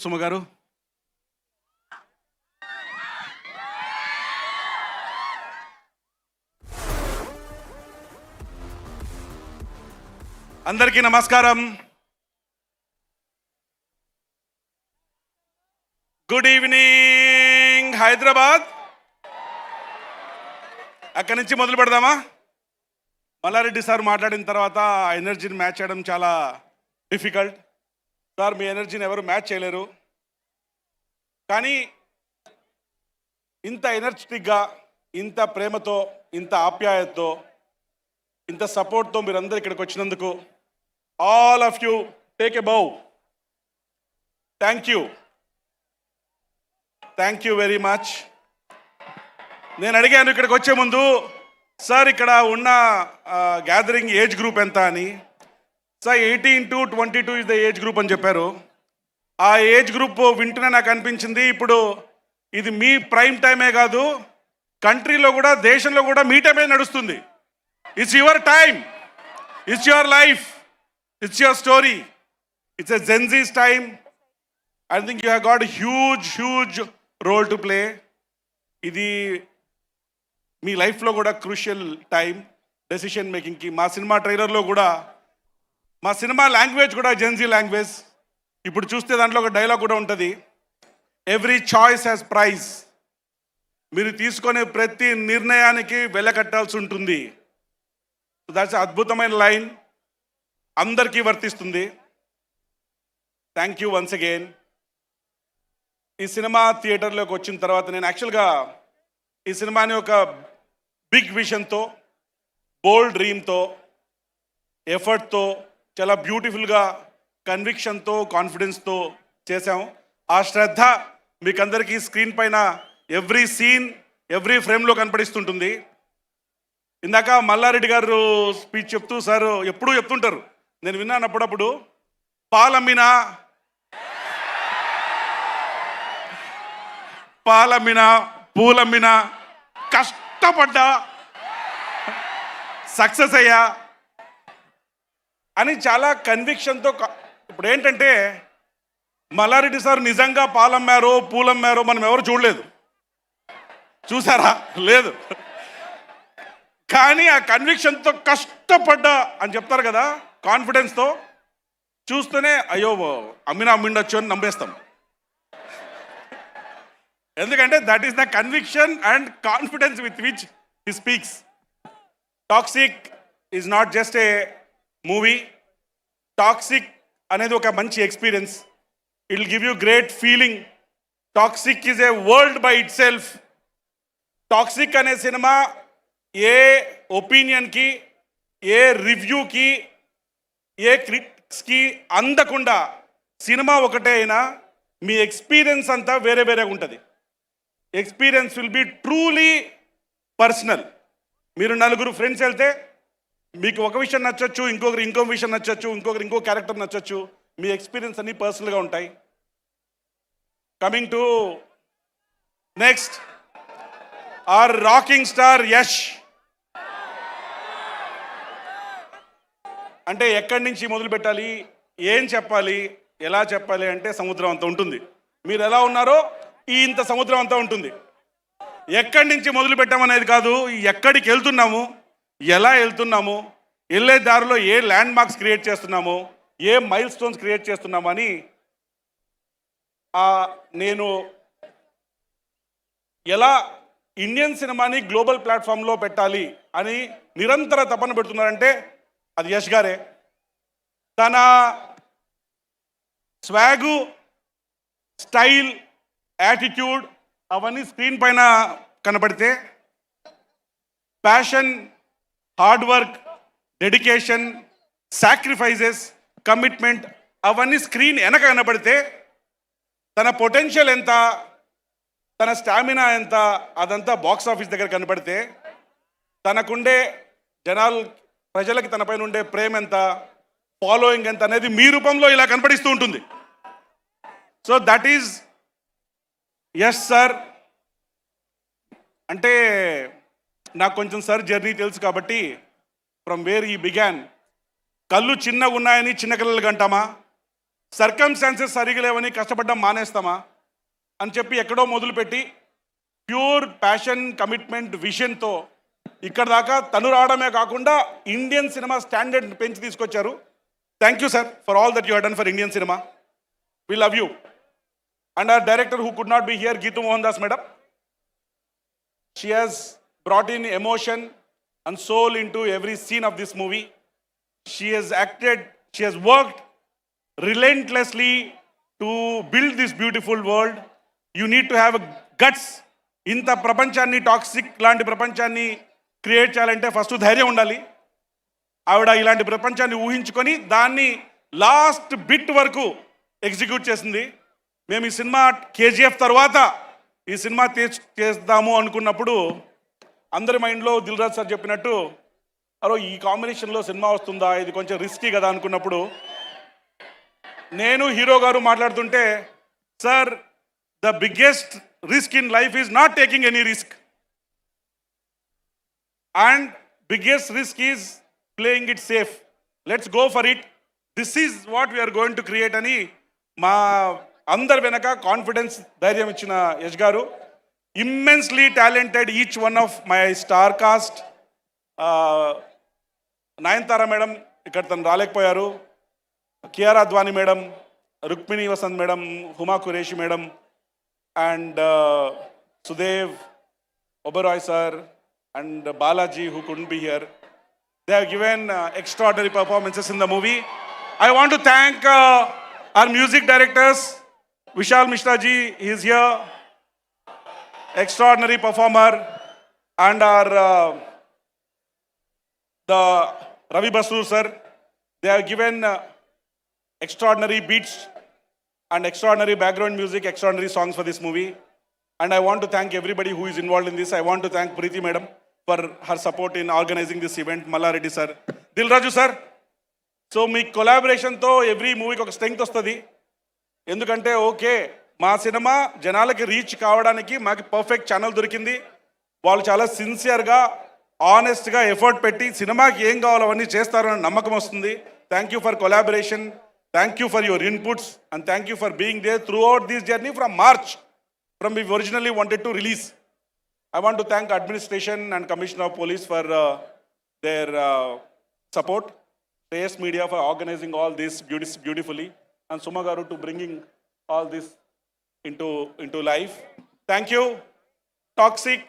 సుమ గారు. అందరికీ నమస్కారం. Good evening Hyderabad. అక్కడి నుంచి మొదలు పెడదామా? మల్లారెడ్డి సార్ మాట్లాడిన తర్వాత ఆ ఎనర్జీని మ్యాచ్ చేయడం చాలా డిఫికల్ట్. సార్ మీ ఎనర్జీని ఎవరు మ్యాచ్ చేయలేరు. కానీ ఇంత ఎనర్జెటిక్గా, ఇంత ప్రేమతో, ఇంత ఆప్యాయతతో, ఇంత సపోర్ట్తో మీరందరూ ఇక్కడికి వచ్చినందుకు all of you take a bow. Thank you very much. నేను అడిగాను ఇక్కడికి వచ్చే ముందు, సార్ ఇక్కడ ఉన్న గ్యాదరింగ్ ఏజ్ గ్రూప్ ఎంత అని. Sir 18 to 22 is the age group అని చెప్పారు. ఆ ఏజ్ గ్రూప్ వింటూనే నాకు అనిపించింది, ఇప్పుడు ఇది మీ ప్రైమ్ టైమే కాదు, కంట్రీలో కూడా, దేశంలో కూడా మీ టైమే నడుస్తుంది. It's your time, it's your life, it's your story, it's a gen Z's time. I think you have got huge role to play. ఇది మీ లైఫ్లో కూడా క్రూషియల్ టైం డెసిషన్ మేకింగ్కి. మా సినిమా ట్రైలర్లో కూడా, మా సినిమా లాంగ్వేజ్ కూడా జెన్జీ లాంగ్వేజ్. ఇప్పుడు చూస్తే దాంట్లో ఒక డైలాగ్ కూడా ఉంటుంది, ఎవ్రీ చాయిస్ హ్యాస్ ప్రైజ్. మీరు తీసుకునే ప్రతి నిర్ణయానికి వెలకట్టాల్సి ఉంటుంది. దాట్స్ అద్భుతమైన లైన్, అందరికీ వర్తిస్తుంది. Thank you once again. ఈ సినిమా థియేటర్లోకి వచ్చిన తర్వాత నేను యాక్చువల్గా ఈ సినిమాని ఒక బిగ్ విజన్తో, బోల్డ్ డ్రీమ్తో, ఎఫర్ట్తో, చాలా బ్యూటిఫుల్గా, కన్విక్షన్తో, కాన్ఫిడెన్స్తో చేశాము. ఆ శ్రద్ధ మీకు అందరికీ స్క్రీన్ పైన ఎవ్రీ సీన్, ఎవ్రీ ఫ్రేమ్లో కనపడిస్తుంటుంది. ఇందాక మల్లారెడ్డి గారు స్పీచ్ చెప్తూ సార్ ఎప్పుడూ చెప్తుంటారు, నేను విన్నాను అప్పుడప్పుడు, పాలమ్మినా పూలమ్మినా కష్టపడ్డా సక్సెస్ అయ్యా అని చాలా కన్విక్షన్తో. ఇప్పుడు ఏంటంటే మల్లారెడ్డి సార్ నిజంగా పాలమ్మారో పూలమ్మారో మనం ఎవరు చూడలేదు, చూసారా? లేదు. కానీ ఆ కన్విక్షన్తో కష్టపడ్డా అని చెప్తారు కదా, కాన్ఫిడెన్స్తో చూస్తూనే అయ్యో అమ్మిండొచ్చు అని నమ్మేస్తాం. ఎందుకంటే that is the conviction and confidence with which he speaks. Toxic is not just a movie. Toxic అనేది ఒక మంచి experience. It will give you great feeling. Toxic is a world by it self. Toxic అనే cinema ఏ ఒపీనియన్కి, ఏ రివ్యూకి, ఏ క్రిటిక్స్కి అందకుండా cinema ఒకటే అయినా మీ experience అంతా వేరే వేరేగా ఉంటుంది. Experience will be truly personal. మీరు నలుగురు ఫ్రెండ్స్ వెళ్తే మీకు ఒక విషయం నచ్చచ్చు, ఇంకొకరు ఇంకో విషయం నచ్చచ్చు, ఇంకొకరు ఇంకో క్యారెక్టర్ నచ్చచ్చు. మీ ఎక్స్పీరియన్స్ అన్నీ పర్సనల్గా ఉంటాయి. Coming to next, our rocking star Yash. అంటే ఎక్కడి నుంచి మొదలు పెట్టాలి, ఏం చెప్పాలి, ఎలా చెప్పాలి అంటే సముద్రం అంత ఉంటుంది. మీరు ఎలా ఉన్నారో ఇంత సముద్రం అంతా ఉంటుంది. ఎక్కడి నుంచి మొదలు పెట్టామనేది కాదు, ఎక్కడికి వెళ్తున్నాము, ఎలా వెళ్తున్నాము, వెళ్ళే దారిలో ఏ ల్యాండ్ మార్క్స్ క్రియేట్ చేస్తున్నాము, ఏ మైల్ స్టోన్స్ క్రియేట్ చేస్తున్నాము అని నేను ఎలా ఇండియన్ సినిమాని గ్లోబల్ ప్లాట్ఫామ్లో పెట్టాలి అని నిరంతర తపన పెడుతున్నారంటే అది యష్ గారే. తన స్వాగు, స్టైల్, యాటిట్యూడ్ అవన్నీ స్క్రీన్ పైన కనపడితే, passion, hard work, dedication, sacrifices, commitment అవన్నీ స్క్రీన్ వెనక కనపడితే, తన పొటెన్షియల్ ఎంత, తన స్టామినా ఎంత, అదంతా బాక్స్ ఆఫీస్ దగ్గర కనపడితే, తనకుండే ప్రజలకి తనపైన ఉండే ప్రేమ ఎంత, ఫాలోయింగ్ ఎంత అనేది మీ రూపంలో ఇలా కనపడిస్తూ ఉంటుంది. So that is Yash sir. అంటే నాకు కొంచెం సార్ జర్నీ తెలుసు కాబట్టి, ఫ్రమ్ వేర్ ఈ బిగాన్. కళ్ళు చిన్నగా ఉన్నాయని చిన్న కళ్ళకి అంటామా, సర్కమ్స్టాన్సెస్ సరిగా లేవని కష్టపడ్డం మానేస్తామా అని చెప్పి ఎక్కడో మొదలుపెట్టి ప్యూర్ ప్యాషన్, కమిట్మెంట్, విజన్తో ఇక్కడ దాకా తను రావడమే కాకుండా ఇండియన్ సినిమా స్టాండర్డ్ పెంచి తీసుకొచ్చారు. Thank you sir for all that you done for Indian cinema. We love you. And our director who could not be here, Geetu Mohandas madam, she has brought in emotion and soul into every scene of this movie. She has acted, she has worked relentlessly to build this beautiful world. You need to have a guts. ఇంత ప్రపంచాన్ని, toxic లాంటి ప్రపంచాన్ని create చేయాలంటే first ధైర్యం ఉండాలి. ఆవిడ ఇలాంటి ప్రపంచాన్ని ఊహించుకొని దాన్ని లాస్ట్ బిట్ వరకు ఎగ్జిక్యూట్ చేసింది. మేము ఈ సినిమా కేజీఎఫ్ తర్వాత ఈ సినిమా చేద్దాము అనుకున్నప్పుడు అందరి మైండ్లో దిల్ రాజు సార్ చెప్పినట్టు అరే ఈ కాంబినేషన్లో సినిమా వస్తుందా, ఇది కొంచెం రిస్కీ కదా అనుకున్నప్పుడు నేను హీరో గారు మాట్లాడుతుంటే, sir the biggest risk in life is not taking any risk and biggest risk is playing it safe. Let's go for it. This is what we're going to create అని మా అందరి వెనక confidence, ధైర్యం ఇచ్చిన యష్ గారు. Immensely talented each one of my star cast. Nayanthara madam ఇక్కడ తను రాలేకపోయారు, Kiara Advani madam, Rukmini Vasanth madam, Huma Qureshi madam, and Sudev Oberoi sir, and Balaji who couldn't be here. They have given extraordinary performances in the movie. I want to thank our music directors. Vishal Mishra ji, he is here, extraordinary performer, and our the Ravi Basur sir. They have given extraordinary beats and extraordinary background music, extraordinary songs for this movie. And I want to thank everybody who is involved in this. I want to thank Preeti madam for her support in organizing this event. Malla Reddy sir, Dil Raju sir. So me కొలాబరేషన్తో every మూవీకి ఒక strength వస్తుంది. ఎందుకంటే okay మా cinema జనాలకి reach కావడానికి మాకు perfect channel దొరికింది. వాళ్ళు చాలా సిన్సియర్గా, ఆనెస్ట్గా ఎఫర్ట్ పెట్టి సినిమాకి ఏం కావాలో అవన్నీ చేస్తారని నమ్మకం వస్తుంది. Thank you for collaboration, thank you for your inputs, and thank you for being there throughout this journey from March, from we originally wanted to release. I want to thank administration and Commissioner of Police for their support, Shreyas Media for organizing all this beautifully, and Suma Garu to bringing all this into life. Thank you. Toxic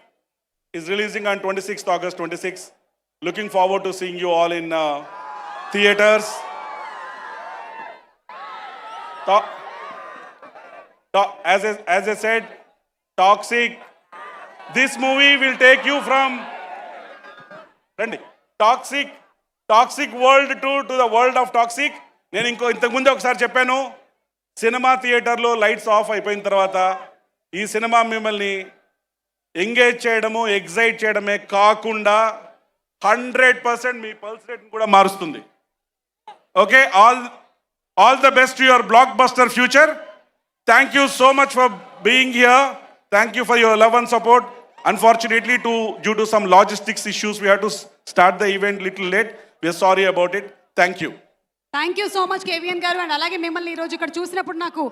is releasing on 26th August 26. Looking forward to seeing you all in theaters. As I said, Toxic, this movie will take you from toxic world to the world of toxic. నేను ఇంతకుముందే ఒకసారి చెప్పాను, cinema థియేటర్లో lights off అయిపోయిన తర్వాత ఈ cinema మిమ్మల్ని engage చేయడము, ఎగ్జైట్ చేయడమే కాకుండా 100% మీ పల్స్ రేట్ని కూడా మారుస్తుంది. Okay, all the best to your block buster future. Thank you so much for being here. Thank you for your love and support. Unfortunately, due to some logistics issues, we had to start the event little late. We are sorry about it. Thank you. Thank you so much కేవీఎన్ గారు. And అలాగే మిమ్మల్ని ఈరోజు ఇక్కడ చూసినప్పుడు నాకు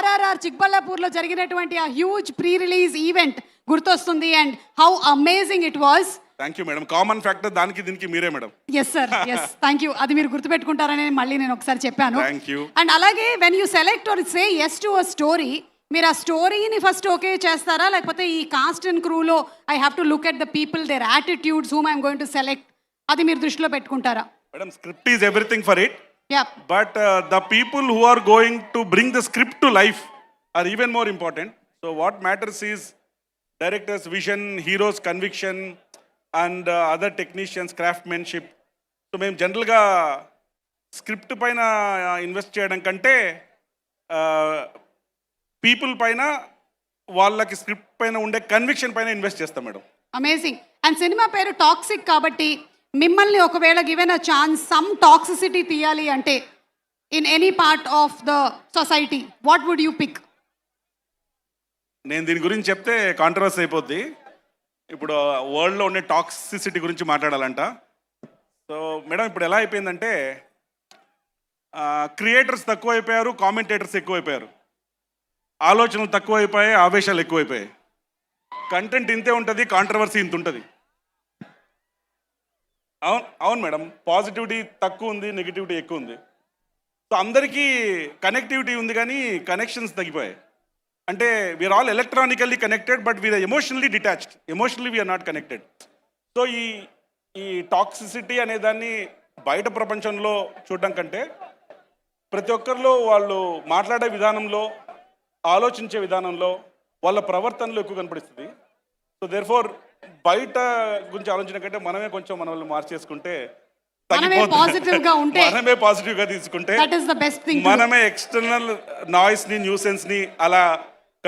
RRR చిక్బల్లాపూర్లో జరిగినటువంటి ఆ హ్యూజ్ ప్రీ రిలీజ్ ఈవెంట్ గుర్తొస్తుంది. And how amazing it was. Thank you madam. Common factor దానికి దీనికి మీరే madam. Yes sir, yes, thank you. అది మీరు గుర్తుపెట్టుకుంటారని మళ్ళీ నేను ఒకసారి చెప్పాను. Thank you. అండ్ అలాగే when you select or say yes to a story, మీరు ఆ స్టోరీని ఫస్ట్ ఓకే చేస్తారా, లేకపోతే ఈ కాస్ట్ అండ్ క్రూలో I have to look at the people, their attitudes, whom I'm going to select, అది మీరు దృష్టిలో పెట్టుకుంటారా? Madam, script is everything for it. Yeah. But the people who are going to bring the script to life are even more important. So what matters is director's vision, hero's conviction, and other technicians' craftsmanship. So మేము జనరల్గా script పైన invest చేయడం కంటే people పైన, వాళ్ళకి script పైన ఉండే conviction పైన ఇన్వెస్ట్ చేస్తాం మేడం. అమేజింగ్. అండ్ సినిమా పేరు టాక్సిక్ కాబట్టి మిమ్మల్ని ఒకవేళ given a chance some toxicity తీయాలి అంటే in any part of the society, what would you pick? నేను దీని గురించి చెప్తే కాంట్రవర్సీ అయిపోద్ది. ఇప్పుడు వరల్డ్లో ఉండే టాక్సిసిటీ గురించి మాట్లాడాలంట. సో మేడం, ఇప్పుడు ఎలా అయిపోయిందంటే క్రియేటర్స్ తక్కువైపోయారు, కామెంటేటర్స్ ఎక్కువైపోయారు. ఆలోచనలు తక్కువైపోయాయి, ఆవేశాలు ఎక్కువైపోయాయి. కంటెంట్ ఇంతే ఉంటుంది, కాంట్రవర్సీ ఇంత ఉంటుంది. అవును మేడం, పాజిటివిటీ తక్కువ ఉంది, నెగిటివిటీ ఎక్కువ ఉంది. సో అందరికీ కనెక్టివిటీ ఉంది కానీ కనెక్షన్స్ తగ్గిపోయాయి. అంటే we are all electronically connected but we are emotionally detached. Emotionally we are not connected. So ఈ టాక్సిసిటీ అనే దాన్ని బయట ప్రపంచంలో చూడడం కంటే ప్రతి ఒక్కరిలో వాళ్ళు మాట్లాడే విధానంలో, ఆలోచించే విధానంలో, వాళ్ళ ప్రవర్తనలో ఎక్కువ కనపడిస్తుంది. సో దేర్ఫోర్ బయట గురించి ఆలోచన కంటే మనమే కొంచెం మనల్ని మార్చేసుకుంటే, పాజిటివ్గా ఉంటే, మనమే పాజిటివ్గా తీసుకుంటే, that is the best thing. మనమే ఎక్స్టర్నల్ నాయిస్ని, న్యూసెన్స్ని అలా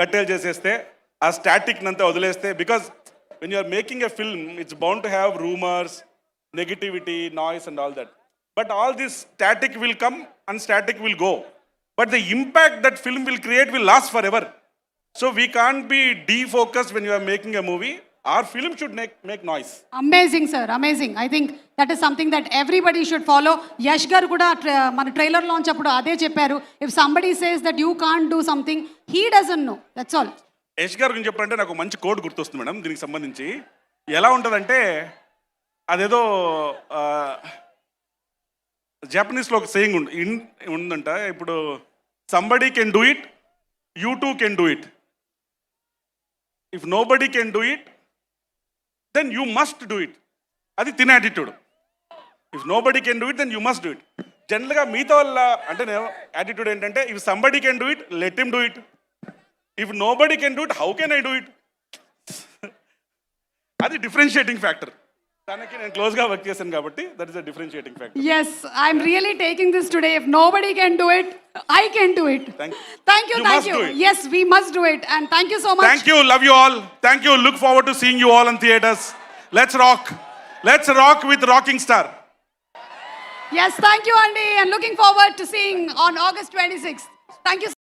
కట్టేలు చేసేస్తే, ఆ స్టాటిక్ నంతా వదిలేస్తే, because when you are making a film, it's bound to have rumors, negativity, noise and all that. But all this static will come and static will go. But the impact that film will create will last forever. So we can't be defocused when you are making a movie. Our film should make noise. Amazing sir, amazing. I think that is something that everybody should follow. Yash గారు కూడా మన trailer launch అప్పుడు అదే చెప్పారు. If somebody says that you can't do something, he doesn't know, that's all. Yash గారు గురించి చెప్పాలంటే నాకు మంచి కోడ్ గుర్తొస్తుంది మేడం. దీనికి సంబంధించి ఎలా ఉంటుందంటే, అదేదో జాపనీస్లో ఒక సేయింగ్ ఉందంట. ఇప్పుడు somebody can do it, you too can do it. If nobody can do it, then you must do it. అది తిన attitude. If nobody can do it, then you must do it. జనరల్గా మిగతా వల్ల అంటే నేను attitude ఏంటంటే, if somebody can do it, let him do it. If nobody can do it, how can I do it? అది differentiating factor. తనకి నేను క్లోజ్గా వర్క్ చేశాను కాబట్టి that is a differentiating factor. Yes, I'm really taking this today. If nobody can do it, I can do it. Thank you. You must do it. Yes, we must do it. And thank you so much. Thank you, love you all. Thank you, look forward to seeing you all in theaters. Let's rock. Let's rock with Rocking Star. Yes, thank you, Andy. And looking forward to seeing on August 26th. Thank you.